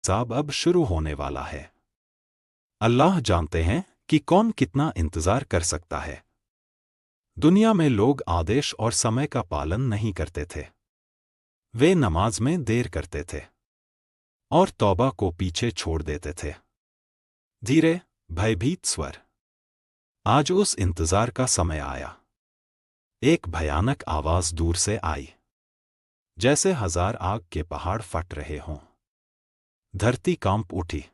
हिसाब अब शुरू होने वाला है। अल्लाह जानते हैं कि कौन कितना इंतजार कर सकता है। दुनिया में लोग आदेश और समय का पालन नहीं करते थे। वे नमाज में देर करते थे और तौबा को पीछे छोड़ देते थे। धीरे, भयभीत स्वर। आज उस इंतजार का समय आया। एक भयानक आवाज दूर से आई, जैसे 1000 आग के पहाड़ फट रहे हों। धरती कांप उठी।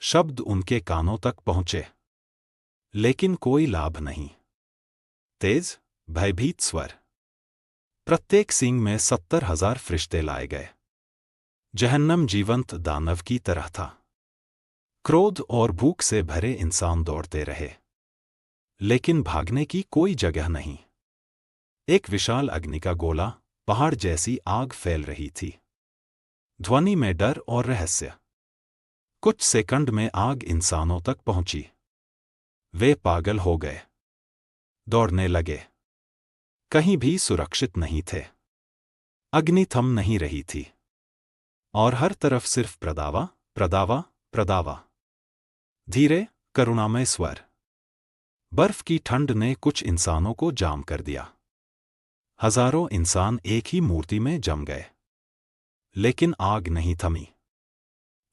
शब्द उनके कानों तक पहुंचे, लेकिन कोई लाभ नहीं। तेज, भयभीत स्वर। प्रत्येक सींग में 70,000 फरिश्ते लाए गए। जहन्नम जीवंत दानव की तरह था। क्रोध और भूख से भरे इंसान दौड़ते रहे, लेकिन भागने की कोई जगह नहीं। एक विशाल अग्नि का गोला, पहाड़ जैसी आग फैल रही थी। ध्वनि में डर और रहस्य। कुछ सेकंड में आग इंसानों तक पहुंची। वे पागल हो गए, दौड़ने लगे। कहीं भी सुरक्षित नहीं थे। अग्नि थम नहीं रही थी, और हर तरफ सिर्फ प्रदावा, प्रदावा, प्रदावा। धीरे, करुणामय स्वर। बर्फ की ठंड ने कुछ इंसानों को जाम कर दिया। हजारों इंसान एक ही मूर्ति में जम गए, लेकिन आग नहीं थमी।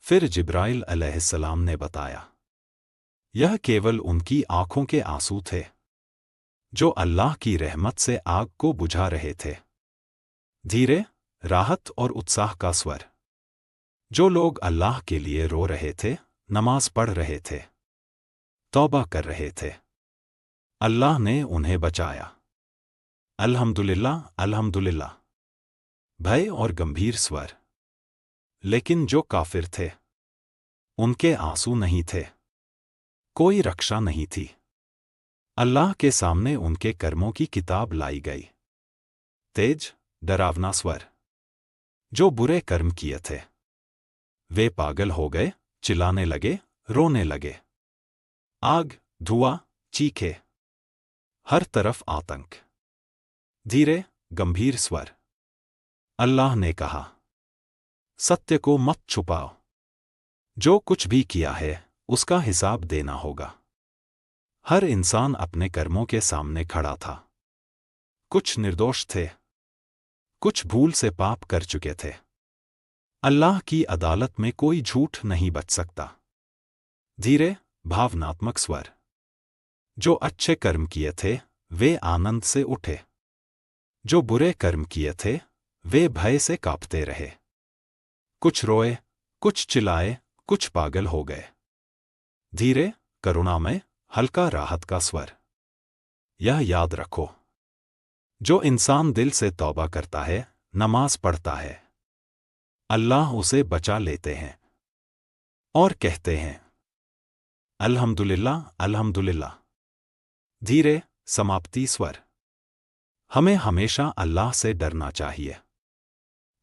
फिर जिब्राइल अलैहिस्सलाम ने बताया, यह केवल उनकी आंखों के आंसू थे, जो अल्लाह की रहमत से आग को बुझा रहे थे। धीरे, राहत और उत्साह का स्वर। जो लोग अल्लाह के लिए रो रहे थे, नमाज पढ़ रहे थे, तौबा कर रहे थे, अल्लाह ने उन्हें बचाया। अल्हम्दुलिल्लाह, अल्हम्दुलिल्लाह। भय और गंभीर स्वर। लेकिन जो काफिर थे, उनके आंसू नहीं थे। कोई रक्षा नहीं थी। अल्लाह के सामने उनके कर्मों की किताब लाई गई। तेज, डरावना स्वर। जो बुरे कर्म किए थे, वे पागल हो गए, चिल्लाने लगे, रोने लगे। आग, धुआं, चीखे। हर तरफ आतंक। धीरे, गंभीर स्वर। अल्लाह ने कहा, सत्य को मत छुपाओ। जो कुछ भी किया है, उसका हिसाब देना होगा। हर इंसान अपने कर्मों के सामने खड़ा था। कुछ निर्दोष थे, कुछ भूल से पाप कर चुके थे। अल्लाह की अदालत में कोई झूठ नहीं बच सकता। धीरे, भावनात्मक स्वर। जो अच्छे कर्म किए थे, वे आनंद से उठे। जो बुरे कर्म किए थे, वे भय से कांपते रहे। कुछ रोए, कुछ चिल्लाए, कुछ पागल हो गए। धीरे, करुणामय, हल्का राहत का स्वर। यह याद रखो, जो इंसान दिल से तौबा करता है, नमाज पढ़ता है, अल्लाह उसे बचा लेते हैं और कहते हैं, अल्हम्दुलिल्लाह, अल्हम्दुलिल्लाह। धीरे, समाप्ति स्वर। हमें हमेशा अल्लाह से डरना चाहिए।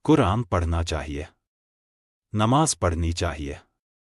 कुरान पढ़ना चाहिए। नमाज पढ़नी चाहिए।